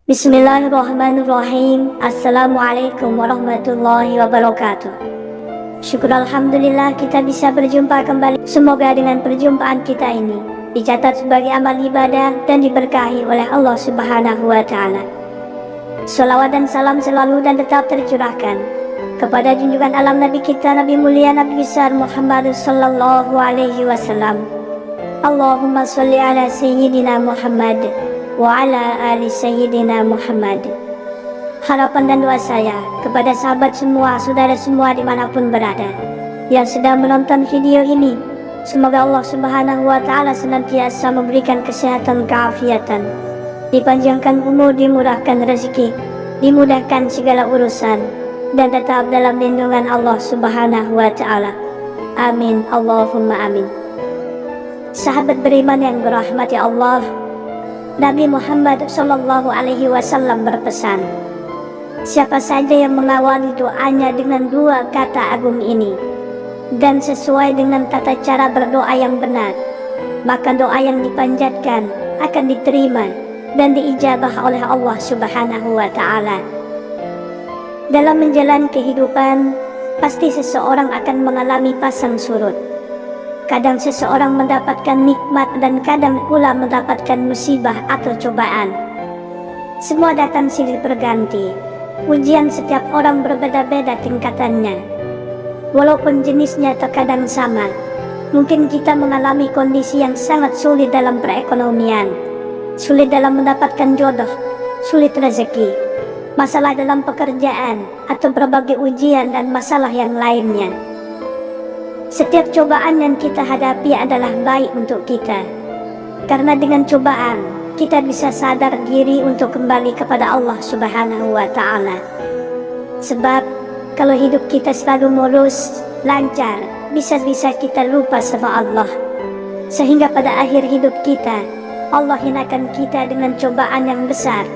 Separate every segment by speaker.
Speaker 1: Bismillahirrahmanirrahim. Assalamualaikum warahmatullahi wabarakatuh. Syukur Alhamdulillah kita bisa berjumpa kembali. Semoga dengan perjumpaan kita ini dicatat sebagai amal ibadah dan diberkahi oleh Allah Subhanahu wa Ta'ala. Salawat dan salam selalu dan tetap tercurahkan kepada junjungan alam Nabi kita, Nabi mulia, Nabi besar Muhammad sallallahu alaihi wasallam. Allahumma sholli ala sayyidina Muhammad wa ala ali sayyidina Muhammad. Harapan dan doa saya kepada sahabat semua, saudara semua dimanapun berada yang sedang menonton video ini, semoga Allah Subhanahu wa Ta'ala senantiasa memberikan kesehatan, keafiatan, dipanjangkan umur, dimurahkan rezeki, dimudahkan segala urusan, dan tetap dalam lindungan Allah Subhanahu wa Ta'ala. Amin, Allahumma amin. Sahabat beriman yang dirahmati Allah, Nabi Muhammad sallallahu alaihi wasallam berpesan, siapa saja yang mengawali doanya dengan dua kata agung ini dan sesuai dengan tata cara berdoa yang benar, maka doa yang dipanjatkan akan diterima dan diijabah oleh Allah Subhanahu wa Ta'ala. Dalam menjalani kehidupan, pasti seseorang akan mengalami pasang surut. Kadang seseorang mendapatkan nikmat dan kadang pula mendapatkan musibah atau cobaan. Semua datang silih berganti. Ujian setiap orang berbeda-beda tingkatannya. Walaupun jenisnya terkadang sama, mungkin kita mengalami kondisi yang sangat sulit dalam perekonomian, sulit dalam mendapatkan jodoh, sulit rezeki, masalah dalam pekerjaan, atau berbagai ujian dan masalah yang lainnya. Setiap cobaan yang kita hadapi adalah baik untuk kita, karena dengan cobaan kita bisa sadar diri untuk kembali kepada Allah Subhanahu wa Ta'ala. Sebab kalau hidup kita selalu mulus, lancar, bisa-bisa kita lupa sama Allah, sehingga pada akhir hidup kita Allah hinakan kita dengan cobaan yang besar,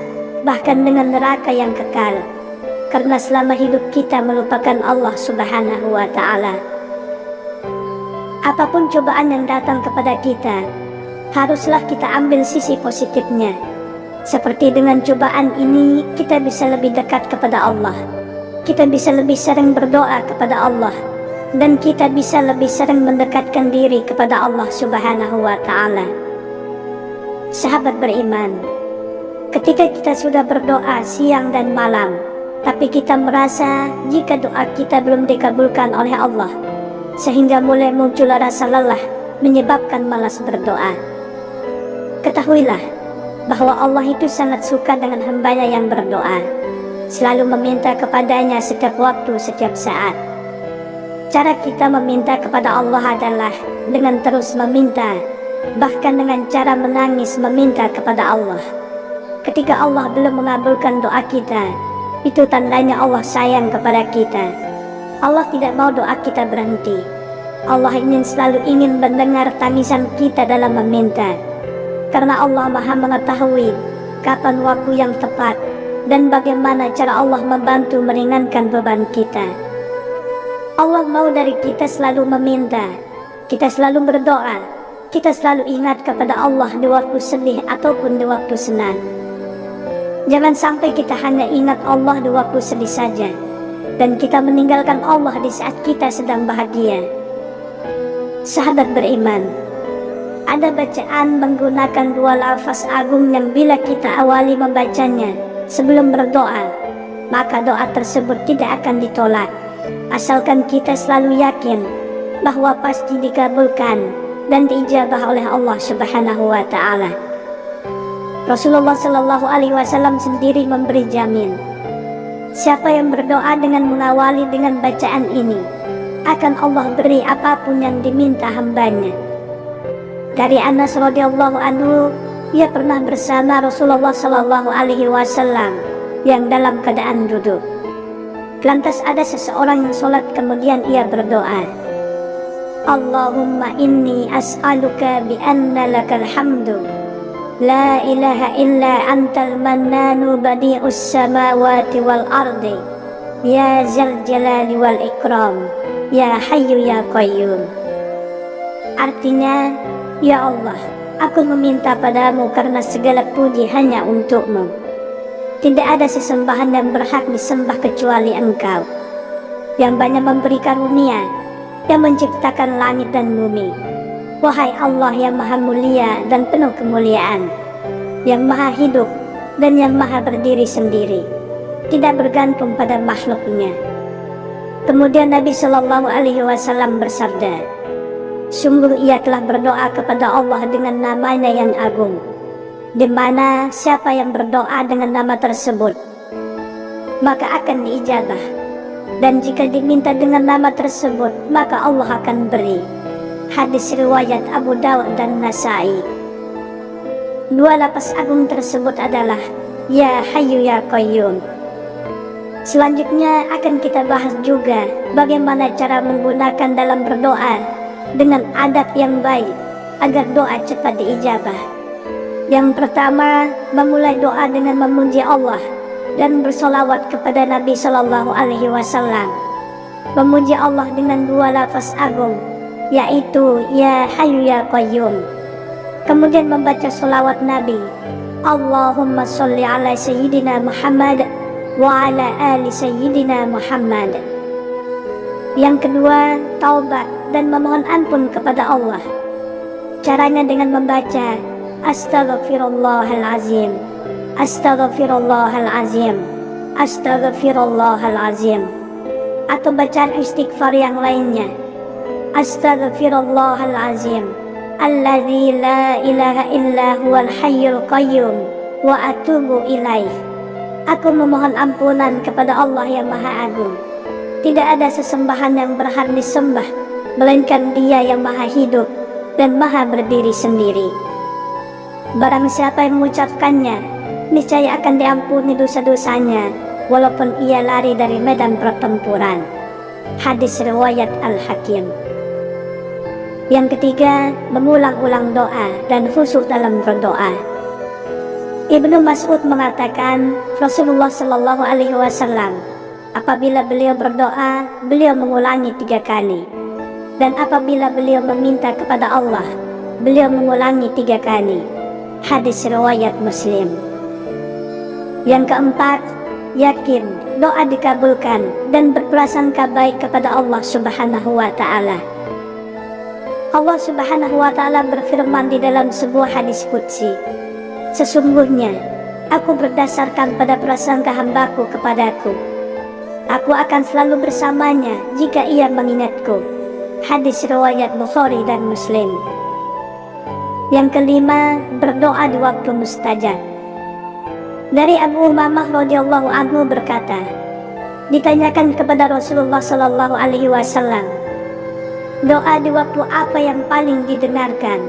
Speaker 1: bahkan dengan neraka yang kekal, karena selama hidup kita melupakan Allah Subhanahu wa Ta'ala. Apapun cobaan yang datang kepada kita, haruslah kita ambil sisi positifnya. Seperti dengan cobaan ini, kita bisa lebih dekat kepada Allah, kita bisa lebih sering berdoa kepada Allah, dan kita bisa lebih sering mendekatkan diri kepada Allah Subhanahu wa Ta'ala. Sahabat beriman, ketika kita sudah berdoa siang dan malam, tapi kita merasa jika doa kita belum dikabulkan oleh Allah, sehingga mulai muncul rasa lelah menyebabkan malas berdoa, ketahuilah bahwa Allah itu sangat suka dengan hambanya yang berdoa, selalu meminta kepadanya setiap waktu, setiap saat. Cara kita meminta kepada Allah adalah dengan terus meminta, bahkan dengan cara menangis meminta kepada Allah. Ketika Allah belum mengabulkan doa kita, itu tandanya Allah sayang kepada kita. Allah tidak mau doa kita berhenti. Allah selalu ingin mendengar tangisan kita dalam meminta, karena Allah Maha mengetahui kapan waktu yang tepat dan bagaimana cara Allah membantu meringankan beban kita. Allah mau dari kita selalu meminta, kita selalu berdoa, kita selalu ingat kepada Allah di waktu sedih ataupun di waktu senang. Jangan sampai kita hanya ingat Allah di waktu sedih saja dan kita meninggalkan Allah di saat kita sedang bahagia. Sahabat beriman, ada bacaan menggunakan dua lafaz agung yang bila kita awali membacanya sebelum berdoa, maka doa tersebut tidak akan ditolak, asalkan kita selalu yakin bahwa pasti dikabulkan dan diijabah oleh Allah Subhanahu wa Ta'ala. Rasulullah sallallahu alaihi wasallam sendiri memberi jamin, siapa yang berdoa dengan mengawali dengan bacaan ini, akan Allah beri apapun yang diminta hambanya. Dari Anas radhiyallahu anhu, ia pernah bersama Rasulullah sallallahu alaihi wasallam yang dalam keadaan duduk. Lantas ada seseorang yang sholat, kemudian ia berdoa, Allahumma inni as'aluka bi anna lakal hamdu la ilaha illa antal mannanu badi'us samawati wal ardi ya zal jalali wal ikram ya hayyu ya qayyum. Artinya, ya Allah, aku meminta padamu karena segala puji hanya untukmu. Tidak ada sesembahan yang berhak disembah kecuali Engkau, yang banyak memberi karunia, yang menciptakan langit dan bumi. Wahai Allah yang maha mulia dan penuh kemuliaan, yang maha hidup dan yang maha berdiri sendiri, tidak bergantung pada makhluknya. Kemudian Nabi Shallallahu Alaihi Wasallam bersabda, sungguh ia telah berdoa kepada Allah dengan namanya yang agung, di mana siapa yang berdoa dengan nama tersebut maka akan diijabah, dan jika diminta dengan nama tersebut maka Allah akan beri. Hadis riwayat Abu Dawud dan Nasai. Dua lapas agung tersebut adalah Ya Hayyu Ya Qayyum. Selanjutnya akan kita bahas juga bagaimana cara menggunakan dalam berdoa dengan adab yang baik agar doa cepat diijabah. Yang pertama, memulai doa dengan memuji Allah dan bersolawat kepada Nabi Shallallahu Alaihi Wasallam. Memuji Allah dengan dua lafaz agung, yaitu Ya Hayyu Ya Qayyum. Kemudian membaca solawat Nabi, Allahumma sholli ala Sayyidina Muhammad wa ala ali Sayyidina Muhammad. Yang kedua, taubat dan memohon ampun kepada Allah. Caranya dengan membaca Astaghfirullahalazim, Astaghfirullahalazim, Astaghfirullahalazim, atau bacaan istighfar yang lainnya, Astaghfirullahalazim, Alladzi la ilaha illa huwal hayyul qayyum wa atubu ilaih. Aku memohon ampunan kepada Allah yang maha agung. Tidak ada sesembahan yang berhak disembah melainkan Dia yang maha hidup dan maha berdiri sendiri. Barang siapa yang mengucapkannya, niscaya akan diampuni dosa-dosanya walaupun ia lari dari medan pertempuran. Hadis riwayat Al-Hakim. Yang ketiga, mengulang-ulang doa dan khusyuk dalam berdoa. Ibnu Mas'ud mengatakan, Rasulullah Shallallahu Alaihi Wasallam apabila beliau berdoa, beliau mengulangi 3 kali, dan apabila beliau meminta kepada Allah, beliau mengulangi 3 kali. Hadis riwayat Muslim. Yang keempat, yakin doa dikabulkan dan berprasangka baik kepada Allah Subhanahu wa Ta'ala. Allah Subhanahu wa Ta'ala berfirman di dalam sebuah hadis qudsi, sesungguhnya aku berdasarkan pada prasangka hambaku kepadaku, aku akan selalu bersamanya jika ia mengingatku. Hadis riwayat Bukhari dan Muslim. Yang kelima, berdoa di waktu mustajab. Dari Abu Umamah radhiyallahu anhu berkata, ditanyakan kepada Rasulullah Shallallahu Alaihi Wasallam, doa di waktu apa yang paling didengarkan?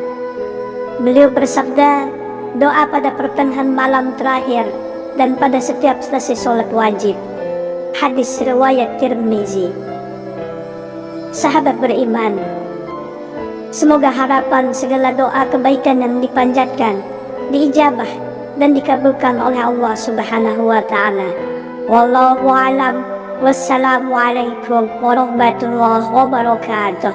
Speaker 1: Beliau bersabda, doa pada pertengahan malam terakhir dan pada setiap selesai sholat wajib. Hadis riwayat Tirmizi. Sahabat beriman, semoga harapan segala doa kebaikan yang dipanjatkan diijabah dan dikabulkan oleh Allah Subhanahu wa Ta'ala. Wallahu a'lam. Wassalamualaikum warahmatullahi wabarakatuh.